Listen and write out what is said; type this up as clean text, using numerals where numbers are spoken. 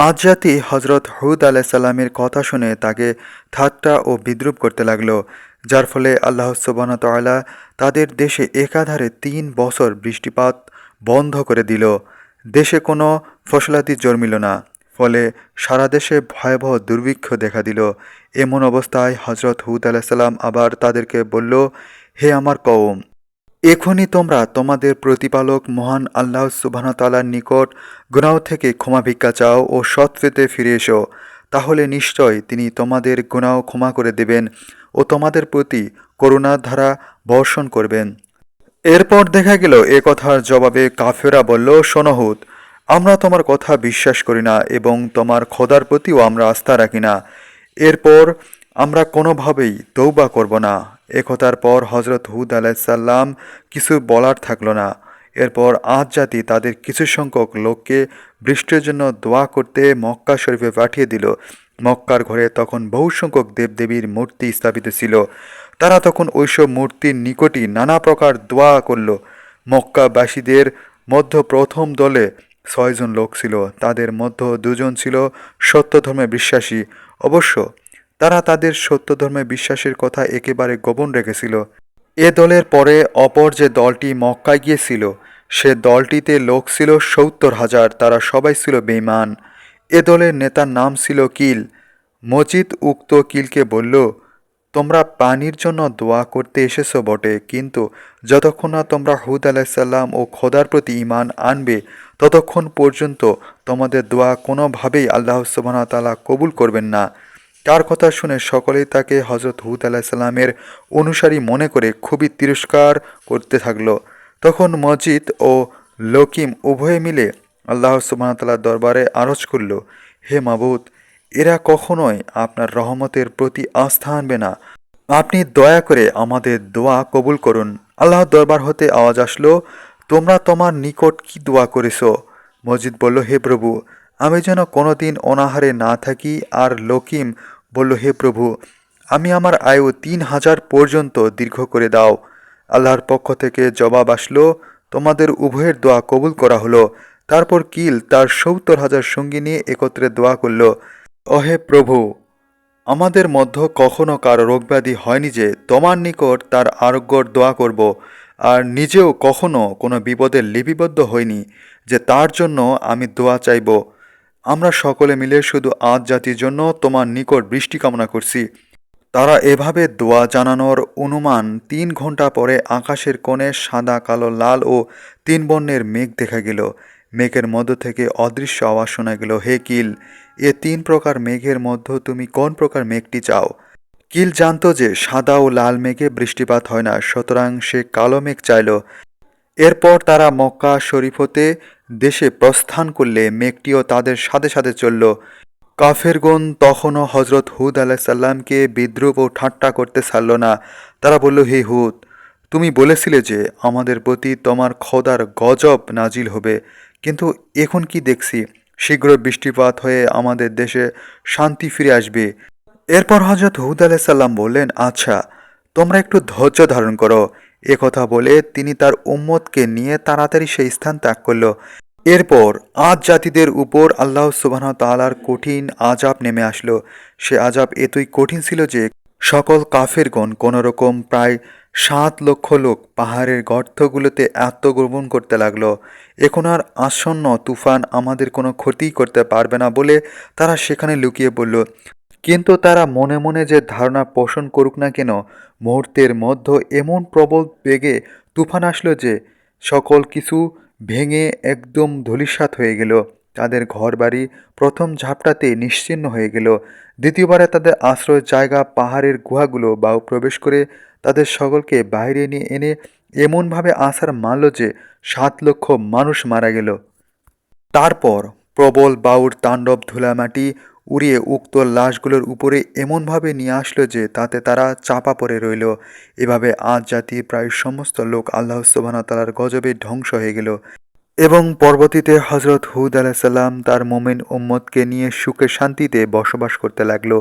আজ জাতি হজরত হুদ আলাইসাল্লামের কথা শুনে তাকে ঠাট্টা ও বিদ্রূপ করতে লাগল, যার ফলে আল্লাহ সুবহানাহু ওয়া তাআলা তাদের দেশে একাধারে 3 বছর বৃষ্টিপাত বন্ধ করে দিল। দেশে কোনো ফসলাদি জন্মিল না। ফলে সারা দেশে ভয়াবহ দুর্ভিক্ষ দেখা দিল। এমন অবস্থায় হজরত হুদ আলাইসাল্লাম আবার তাদেরকে বলল, হে আমার কওম, এখনই তোমরা তোমাদের প্রতিপালক মহান আল্লাহ সুবহানাহু ওয়া তাআলার নিকট গুনাহ থেকে ক্ষমা ভিক্ষা চাও ও সৎ পথে ফিরে এসো। তাহলে নিশ্চয় তিনি তোমাদের গুনাহ ক্ষমা করে দেবেন ও তোমাদের প্রতি করুণার ধারা বর্ষণ করবেন। এরপর দেখা গেল এ কথার জবাবে কাফেররা বলল, শোনো হুদ, আমরা তোমার কথা বিশ্বাস করি না এবং তোমার খোদার প্রতিও আমরা আস্থা রাখি না। এরপর আমরা কোনোভাবেই তৌবা করব না। এ কথার পর হজরত হুদ আলাইসাল্লাম কিছু বলার থাকলো না। এরপর আজ জাতি তাদের কিছু সংখ্যক লোককে বৃষ্টির জন্য দোয়া করতে মক্কা শরীফে পাঠিয়ে দিল। মক্কার ঘরে তখন বহু সংখ্যক দেবদেবীর মূর্তি স্থাপিত ছিল। তারা তখন ওইসব মূর্তির নিকটই নানা প্রকার দোয়া করল। মক্কাবাসীদের মধ্য প্রথম দলে 6 জন লোক ছিল। তাদের মধ্য 2 জন ছিল সত্য ধর্মে বিশ্বাসী। অবশ্য তারা তাদের সত্য ধর্মে বিশ্বাসের কথা একেবারে গোপন রেখেছিল। এ দলের পরে অপর যে দলটি মক্কায় গিয়েছিল, সে দলটিতে লোক ছিল 70,000। তারা সবাই ছিল বেঈমান। এ দলের নেতার নাম ছিল কিল। মজিদ উক্ত কিলকে বলল, তোমরা পানির জন্য দোয়া করতে এসেছো বটে, কিন্তু যতক্ষণ না তোমরা হুদ আলাইসাল্লাম ও খোদার প্রতি ঈমান আনবে ততক্ষণ পর্যন্ত তোমাদের দোয়া কোনোভাবেই আল্লাহ সুবহানাহু ওয়া তাআলা কবুল করবেন না। তার কথা শুনে সকলেই তাকে হজরত হুদ আলাইসাল্লামের অনুসারী মনে করে খুবই তিরস্কার করতে থাকলো। তখন মজিদ ও লকিম উভয়ে মিলে আল্লাহ সুবহানাহু ওয়া তাআলার দরবারে আরজ করল, হে মাবুদ, এরা কখনোই আপনার রহমতের প্রতি আস্থা আনবে না। আপনি দয়া করে আমাদের দোয়া কবুল করুন। আল্লাহর দরবার হতে আওয়াজ আসলো, তোমরা তোমার নিকট কি দোয়া করেছ? মসজিদ বলল, হে প্রভু, আমি যেন কোনোদিন অনাহারে না থাকি। আর লকিম বলল, হে প্রভু, আমি আমার আয়ু 3,000 পর্যন্ত দীর্ঘ করে দাও। আল্লাহর পক্ষ থেকে জবাব আসলো, তোমাদের উভয়ের দোয়া কবুল করা হলো। তারপর কিল তার 70,000 সঙ্গী নিয়ে একত্রে দোয়া করল, অহে প্রভু, আমাদের মধ্যে কখনো কারো রোগব্যাধি হয়নি যে তোমার নিকট তার আরোগ্যর দোয়া করব, আর নিজেও কখনো কোনো বিপদে লিপিবদ্ধ হইনি যে তার জন্য আমি দোয়া চাইব। আমরা সকলে মিলে শুধু আজ জাতির জন্য তোমার নিকট বৃষ্টি কামনা করছি। তারা এভাবে দোয়া জানানোর অনুমান 3 ঘন্টা পরে আকাশের কোণে সাদা, কালো, লাল ও 3 বর্ণের মেঘ দেখা গেল। মেঘের মধ্য থেকে অদৃশ্য আওয়াজ শোনা গেল, হে কিল, এ 3 প্রকার মেঘের মধ্যে তুমি কোন প্রকার মেঘটি চাও? কিল জানত যে সাদা ও লাল মেঘে বৃষ্টিপাত হয় না, সুতরাং সে কালো মেঘ চাইল। এরপর তারা মক্কা শরীফ হতে দেশে প্রস্থান করলে মেঘটিও তাদের সাথে সাথে চলল। কাফেরগণ তখনও হজরত হুদ আলাইসাল্লামকে বিদ্রূপ ও ঠাট্টা করতে ছাড়ল না। তারা বলল, হে হুদ, তুমি বলেছিলে যে আমাদের প্রতি তোমার খোদার গজব নাজিল হবে, কিন্তু এখন কি দেখছি, শীঘ্র বৃষ্টিপাত হয়ে আমাদের দেশে শান্তি ফিরে আসবে। এরপর হজরত হুদ আলাইসাল্লাম বললেন, আচ্ছা, তোমরা একটু ধৈর্য ধারণ করো। এ কথা বলে তিনি তার উম্মতকে নিয়ে তাড়াতাড়ি সেই স্থান ত্যাগ করল। এরপর আজ জাতিদের উপর আল্লাহ সুবহানাহু ওয়া তাআলার কঠিন আযাব নেমে আসলো। সে আযাব এতই কঠিন ছিল যে সকল কাফেরগণ কোনোরকম প্রায় 7 লক্ষ লোক পাহাড়ের গর্তগুলোতে আত্মগোপন করতে লাগলো। এখন আর আসন্ন তুফান আমাদের কোনো ক্ষতি করতে পারবে না বলে তারা সেখানে লুকিয়ে পড়ল। কিন্তু তারা মনে মনে যে ধারণা পোষণ করুক না কেন, মুহূর্তের মধ্যে এমন প্রবল বেগে তুফান আসলো যে সকল কিছু ভেঙে একদম ধূলিসাৎ হয়ে গেল। তাদের ঘরবাড়ি প্রথম ঝাপটাতে নিশ্চিহ্ন হয়ে গেল। দ্বিতীয়বারে তাদের আশ্রয়ের জায়গা পাহাড়ের গুহাগুলো বায়ু প্রবেশ করে তাদের সকলকে বাইরে নিয়ে এনে এমনভাবে আছাড় মারল যে 7 লক্ষ মানুষ মারা গেল। তারপর প্রবল বায়ুর তাণ্ডব ধুলামাটি উড়িয়ে উক্ত লাশগুলোর উপরে এমনভাবে নিয়ে আসলো যে তাতে তারা চাপা পড়ে রইল। এভাবে আজ জাতির প্রায় সমস্ত লোক আল্লাহ সুবহানাহু ওয়া তাআলার গজবে ধ্বংস হয়ে গেল। এবং পরবর্তীতে হজরত হুদ আলাইসাল্লাম তার মোমেন উম্মতকে নিয়ে সুখে শান্তিতে বসবাস করতে লাগলো।